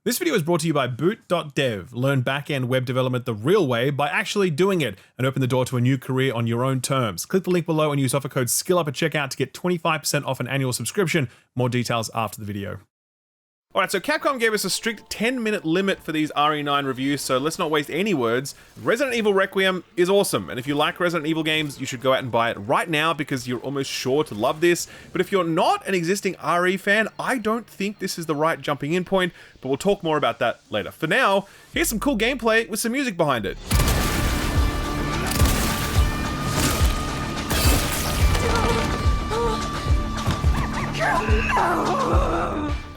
This video is brought to you by boot.dev. Learn back-end web development the real way by actually doing it and open the door to a new career on your own terms. Click the link below and use offer code SKILLUP at checkout to get 25% off an annual subscription. More details after the video. Alright, so Capcom gave us a strict 10-minute limit for these RE9 reviews, so let's not waste any words. Resident Evil Requiem is awesome, and if you like Resident Evil games, you should go out and buy it right now because you're almost sure to love this. But if you're not an existing RE fan, I don't think this is the right jumping in point, but we'll talk more about that later. For now, here's some cool gameplay with some music behind it.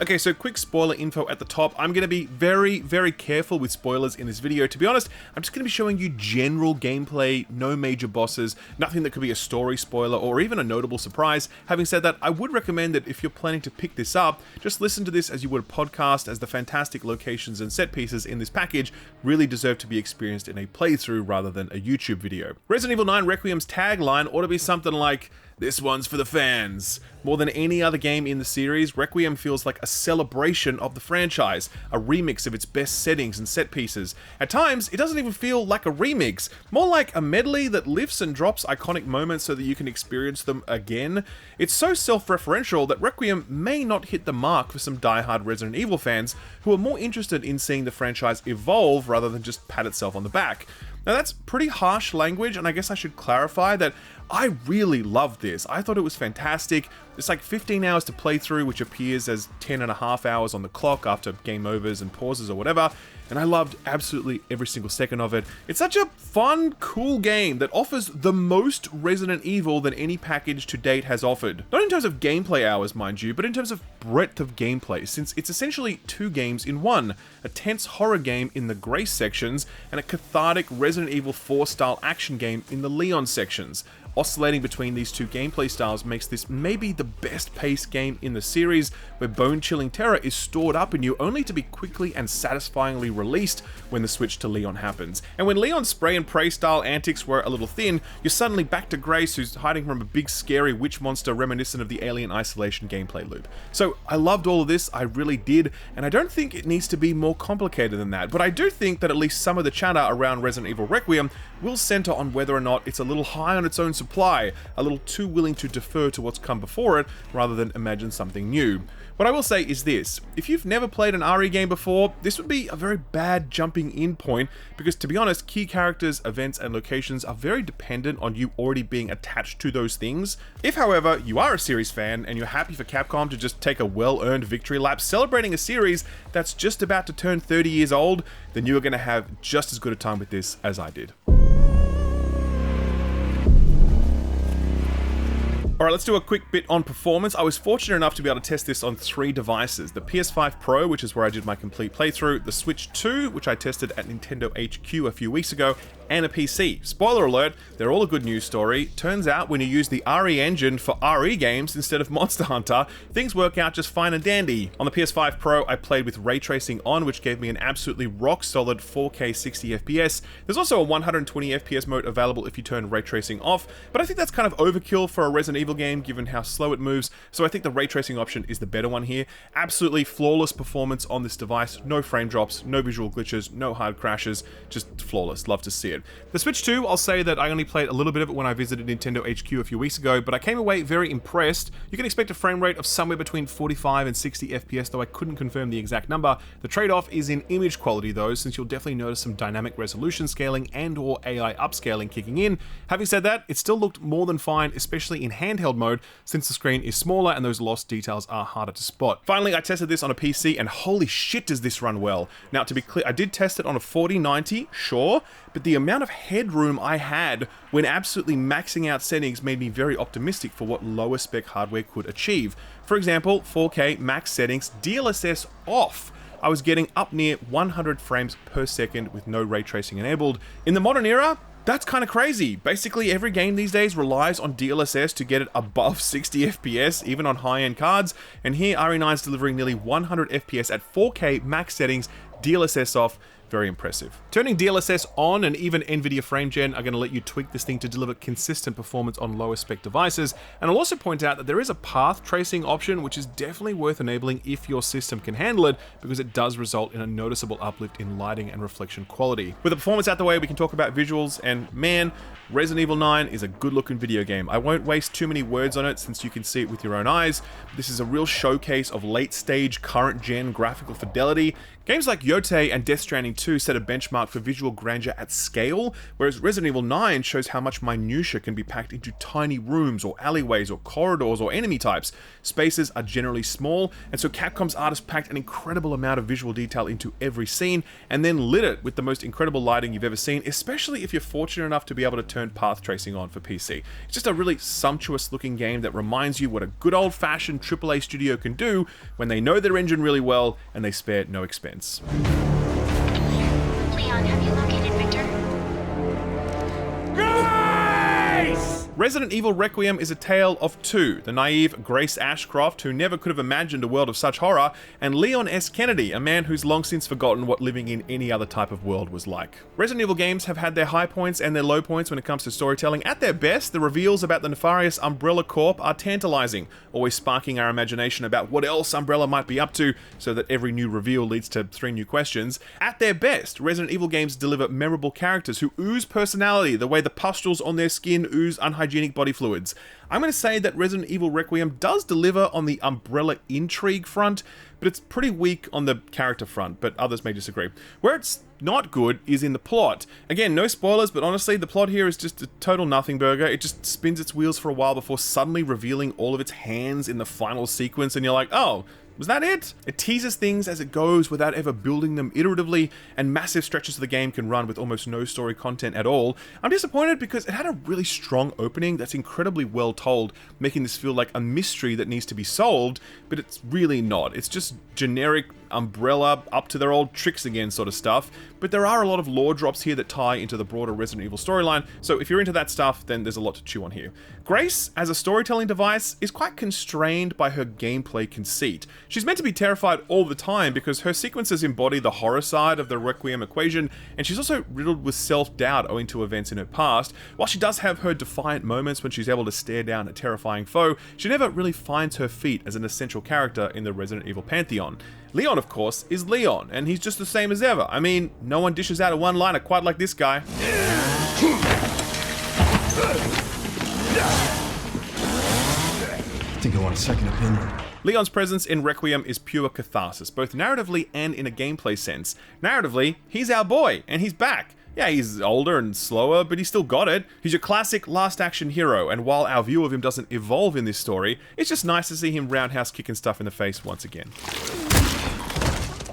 Okay, so quick spoiler info at the top. I'm going to be very careful with spoilers in this video. To be honest, I'm just going to be showing you general gameplay, no major bosses, nothing that could be a story spoiler or even a notable surprise. Having said that, I would recommend that if you're planning to pick this up, just listen to this as you would a podcast, as the fantastic locations and set pieces in this package really deserve to be experienced in a playthrough rather than a YouTube video. Resident Evil 9 Requiem's tagline ought to be something like, "This one's for the fans." More than any other game in the series, Requiem feels like a celebration of the franchise, a remix of its best settings and set pieces. At times, it doesn't even feel like a remix, more like a medley that lifts and drops iconic moments so that you can experience them again. It's so self-referential that Requiem may not hit the mark for some die-hard Resident Evil fans who are more interested in seeing the franchise evolve rather than just pat itself on the back. Now that's pretty harsh language, and I guess I should clarify that I really loved this. I thought it was fantastic. It's like 15 hours to play through, which appears as 10.5 hours on the clock after game overs and pauses or whatever, and I loved absolutely every single second of it. It's such a fun, cool game that offers the most Resident Evil than any package to date has offered. Not in terms of gameplay hours, mind you, but in terms of breadth of gameplay, since it's essentially two games in one. A tense horror game in the Grace sections, and a cathartic Resident Evil 4 style action game in the Leon sections. Oscillating between these two gameplay styles makes this maybe the best paced game in the series, where bone-chilling terror is stored up in you only to be quickly and satisfyingly released when the switch to Leon happens. And when Leon's spray and pray style antics were a little thin, you're suddenly back to Grace, who's hiding from a big scary witch monster reminiscent of the Alien Isolation gameplay loop. So I loved all of this, I really did, and I don't think it needs to be more complicated than that, but I do think that at least some of the chatter around Resident Evil Requiem will center on whether or not it's a little high on its own supply, a little too willing to defer to what's come before it rather than imagine something new. What I will say is this: if you've never played an RE game before, this would be a very bad jumping in point, because to be honest, key characters, events, and locations are very dependent on you already being attached to those things. If, however, you are a series fan and you're happy for Capcom to just take a well-earned victory lap celebrating a series that's just about to turn 30 years old, then you are going to have just as good a time with this as I did. Alright, let's do a quick bit on performance. I was fortunate enough to be able to test this on 3 devices. The PS5 Pro, which is where I did my complete playthrough, the Switch 2, which I tested at Nintendo HQ a few weeks ago, and a PC. Spoiler alert, they're all a good news story. Turns out when you use the RE engine for RE games instead of Monster Hunter, things work out just fine and dandy. On the PS5 Pro, I played with ray tracing on, which gave me an absolutely rock solid 4K 60 FPS. There's also a 120 FPS mode available if you turn ray tracing off, but I think that's kind of overkill for a Resident Evil game given how slow it moves, so I think the ray tracing option is the better one here. Absolutely flawless performance on this device, no frame drops, no visual glitches, no hard crashes, just flawless. Love to see it. The Switch 2, I'll say that I only played a little bit of it when I visited Nintendo HQ a few weeks ago, but I came away very impressed. You can expect a frame rate of somewhere between 45 and 60 FPS, though I couldn't confirm the exact number. The trade-off is in image quality though, since you'll definitely notice some dynamic resolution scaling and or AI upscaling kicking in. Having said that, it still looked more than fine, especially in handheld mode, since the screen is smaller and those lost details are harder to spot. Finally, I tested this on a PC, and holy shit does this run well. Now, to be clear, I did test it on a 4090, sure, but the amount of headroom I had when absolutely maxing out settings made me very optimistic for what lower spec hardware could achieve. For example, 4K max settings, DLSS off. I was getting up near 100 frames per second with no ray tracing enabled. In the modern era, that's kind of crazy. Basically, every game these days relies on DLSS to get it above 60 FPS, even on high-end cards, and here RE9 is delivering nearly 100 FPS at 4K max settings DLSS off, very impressive. Turning DLSS on and even NVIDIA frame gen are going to let you tweak this thing to deliver consistent performance on lower spec devices, and I'll also point out that there is a path tracing option which is definitely worth enabling if your system can handle it, because it does result in a noticeable uplift in lighting and reflection quality. With the performance out the way, we can talk about visuals, and man, Resident Evil 9 is a good looking video game. I won't waste too many words on it since you can see it with your own eyes. This is a real showcase of late stage, current gen graphical fidelity. Games like Yote and Death Stranding 2 set a benchmark for visual grandeur at scale, whereas Resident Evil 9 shows how much minutia can be packed into tiny rooms or alleyways or corridors or enemy types. Spaces are generally small, and so Capcom's artists packed an incredible amount of visual detail into every scene and then lit it with the most incredible lighting you've ever seen, especially if you're fortunate enough to be able to turn path tracing on for PC. It's just a really sumptuous looking game that reminds you what a good old-fashioned AAA studio can do when they know their engine really well and they spare no expense. Leon, have you located Victor? Resident Evil Requiem is a tale of two: the naive Grace Ashcroft, who never could have imagined a world of such horror, and Leon S. Kennedy, a man who's long since forgotten what living in any other type of world was like. Resident Evil games have had their high points and their low points when it comes to storytelling. At their best, the reveals about the nefarious Umbrella Corp are tantalizing, always sparking our imagination about what else Umbrella might be up to, so that every new reveal leads to 3 new questions. At their best, Resident Evil games deliver memorable characters who ooze personality, the way the pustules on their skin ooze unhygienic body fluids. I'm going to say that Resident Evil Requiem does deliver on the Umbrella intrigue front, but it's pretty weak on the character front, but others may disagree. Where it's not good is in the plot. Again, no spoilers, but honestly, the plot here is just a total nothing burger. It just spins its wheels for a while before suddenly revealing all of its hands in the final sequence, and you're like, oh, was that it? It teases things as it goes without ever building them iteratively, and massive stretches of the game can run with almost no story content at all. I'm disappointed because it had a really strong opening that's incredibly well told, making this feel like a mystery that needs to be solved, but it's really not. It's just generic Umbrella up to their old tricks again sort of stuff, but there are a lot of lore drops here that tie into the broader Resident Evil storyline, so if you're into that stuff, then there's a lot to chew on here. Grace, as a storytelling device, is quite constrained by her gameplay conceit. She's meant to be terrified all the time because her sequences embody the horror side of the Requiem equation, and she's also riddled with self-doubt owing to events in her past. While she does have her defiant moments when she's able to stare down a terrifying foe, she never really finds her feet as an essential character in the Resident Evil pantheon. Leon, of course, is Leon, and he's just the same as ever. I mean, no one dishes out a one-liner quite like this guy. I think I want a second opinion. Leon's presence in Requiem is pure catharsis, both narratively and in a gameplay sense. Narratively, he's our boy, and he's back. Yeah, he's older and slower, but he's still got it. He's your classic last-action hero, and while our view of him doesn't evolve in this story, it's just nice to see him roundhouse kicking stuff in the face once again.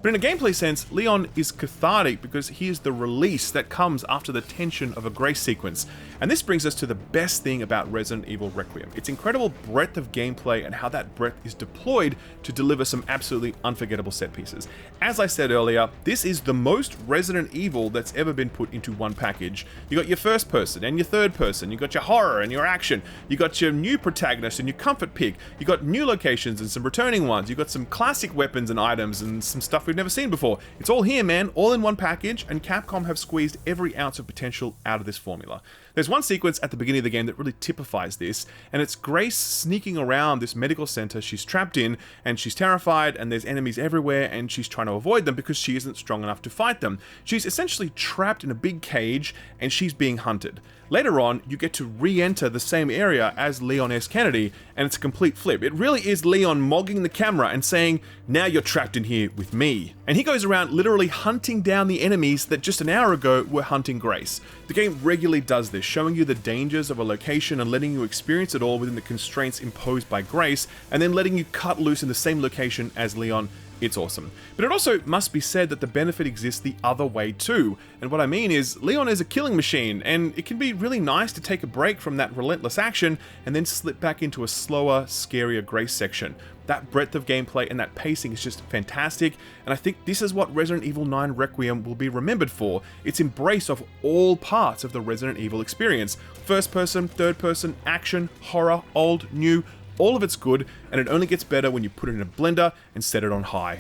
But in a gameplay sense, Leon is cathartic because he is the release that comes after the tension of a Grace sequence. And this brings us to the best thing about Resident Evil Requiem: its incredible breadth of gameplay and how that breadth is deployed to deliver some absolutely unforgettable set pieces. As I said earlier, this is the most Resident Evil that's ever been put into one package. You got your first person and your third person, you got your horror and your action, you got your new protagonist and your comfort pig, you got new locations and some returning ones, you got some classic weapons and items and some stuff we've never seen before. It's all here, man, all in one package, and Capcom have squeezed every ounce of potential out of this formula. There's one sequence at the beginning of the game that really typifies this, and it's Grace sneaking around this medical center she's trapped in, and she's terrified, and there's enemies everywhere, and she's trying to avoid them because she isn't strong enough to fight them. She's essentially trapped in a big cage, and she's being hunted. Later on, you get to re-enter the same area as Leon S. Kennedy, and it's a complete flip. It really is Leon mogging the camera and saying, now you're trapped in here with me. And he goes around literally hunting down the enemies that just an hour ago were hunting Grace. The game regularly does this, showing you the dangers of a location and letting you experience it all within the constraints imposed by Grace, and then letting you cut loose in the same location as Leon. It's awesome. But it also must be said that the benefit exists the other way too. And what I mean is, Leon is a killing machine, and it can be really nice to take a break from that relentless action and then slip back into a slower, scarier Grace section. That breadth of gameplay and that pacing is just fantastic, and I think this is what Resident Evil 9 Requiem will be remembered for: its embrace of all parts of the Resident Evil experience. First person, third person, action, horror, old, new, all of it's good, and it only gets better when you put it in a blender and set it on high.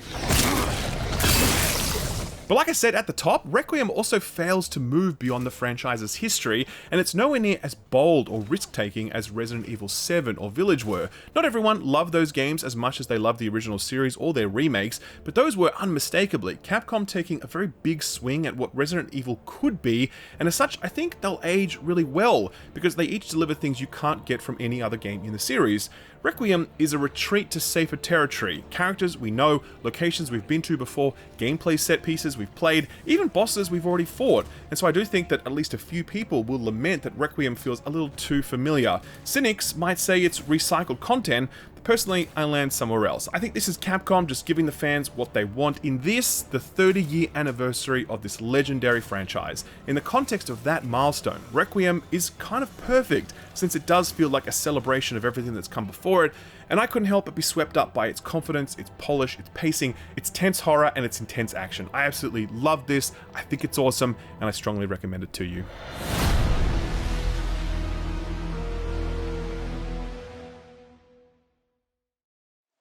But like I said at the top, Requiem also fails to move beyond the franchise's history, and it's nowhere near as bold or risk-taking as Resident Evil 7 or Village were. Not everyone loved those games as much as they loved the original series or their remakes, but those were unmistakably Capcom taking a very big swing at what Resident Evil could be, and as such, I think they'll age really well, because they each deliver things you can't get from any other game in the series. Requiem is a retreat to safer territory, characters we know, locations we've been to before, gameplay set pieces we've played, even bosses we've already fought, and so I do think that at least a few people will lament that Requiem feels a little too familiar. Cynics might say it's recycled content, but personally I land somewhere else. I think this is Capcom just giving the fans what they want in this, the 30-year anniversary of this legendary franchise. In the context of that milestone, Requiem is kind of perfect, since it does feel like a celebration of everything that's come before it, and I couldn't help but be swept up by its confidence, its polish, its pacing, its tense horror, and its intense action. I absolutely love this, I think it's awesome, and I strongly recommend it to you.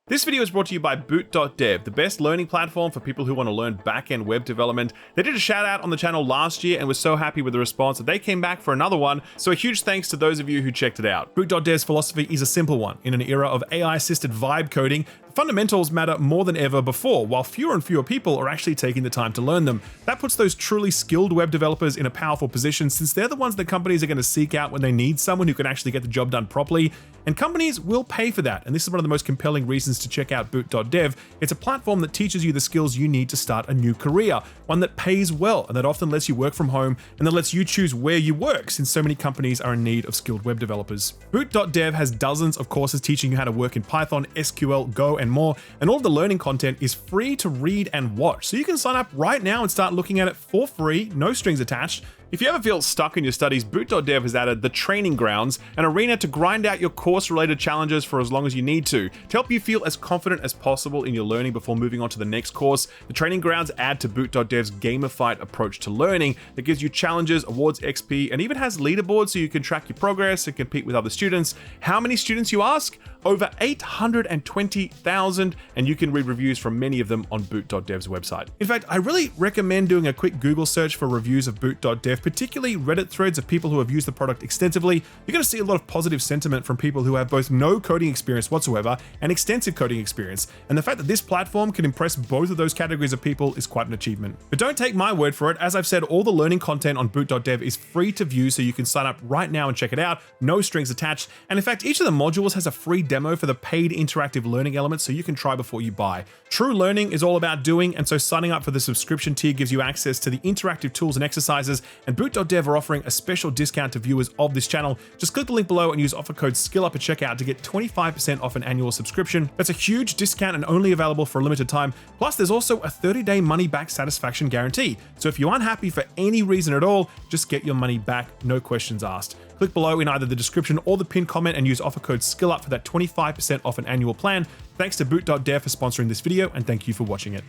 This video is brought to you by Boot.dev, the best learning platform for people who want to learn back-end web development. They did a shout out on the channel last year and was so happy with the response that they came back for another one, so a huge thanks to those of you who checked it out. Boot.dev's philosophy is a simple one. In an era of AI-assisted vibe coding, fundamentals matter more than ever before, while fewer and fewer people are actually taking the time to learn them. That puts those truly skilled web developers in a powerful position, since they're the ones that companies are going to seek out when they need someone who can actually get the job done properly, and companies will pay for that, and this is one of the most compelling reasons to check out Boot.dev. It's a platform that teaches you the skills you need to start a new career, one that pays well, and that often lets you work from home, and that lets you choose where you work, since so many companies are in need of skilled web developers. Boot.dev has dozens of courses teaching you how to work in Python, SQL, Go, and more, and all of the learning content is free to read and watch, so you can sign up right now and start looking at it for free, no strings attached. If you ever feel stuck in your studies, Boot.dev has added the Training Grounds, an arena to grind out your course-related challenges for as long as you need to help you feel as confident as possible in your learning before moving on to the next course. The Training Grounds add to Boot.dev's gamified approach to learning that gives you challenges, awards, XP, and even has leaderboards so you can track your progress and compete with other students. How many students, you ask? Over 820,000, and you can read reviews from many of them on Boot.dev's website. In fact, I really recommend doing a quick Google search for reviews of Boot.dev, particularly Reddit threads of people who have used the product extensively. You're going to see a lot of positive sentiment from people who have both no coding experience whatsoever and extensive coding experience, and the fact that this platform can impress both of those categories of people is quite an achievement. But don't take my word for it. As I've said, all the learning content on Boot.dev is free to view, so you can sign up right now and check it out, no strings attached, and in fact, each of the modules has a free demo for the paid interactive learning elements, so you can try before you buy. True learning is all about doing, and so signing up for the subscription tier gives you access to the interactive tools and exercises, and Boot.dev are offering a special discount to viewers of this channel. Just click the link below and use offer code SKILLUP at checkout to get 25% off an annual subscription. That's a huge discount and only available for a limited time. Plus, there's also a 30-day money-back satisfaction guarantee. So if you're unhappy for any reason at all, just get your money back, no questions asked. Click below in either the description or the pinned comment and use offer code SKILLUP for that 25% off an annual plan. Thanks to Boot.dev for sponsoring this video, and thank you for watching it.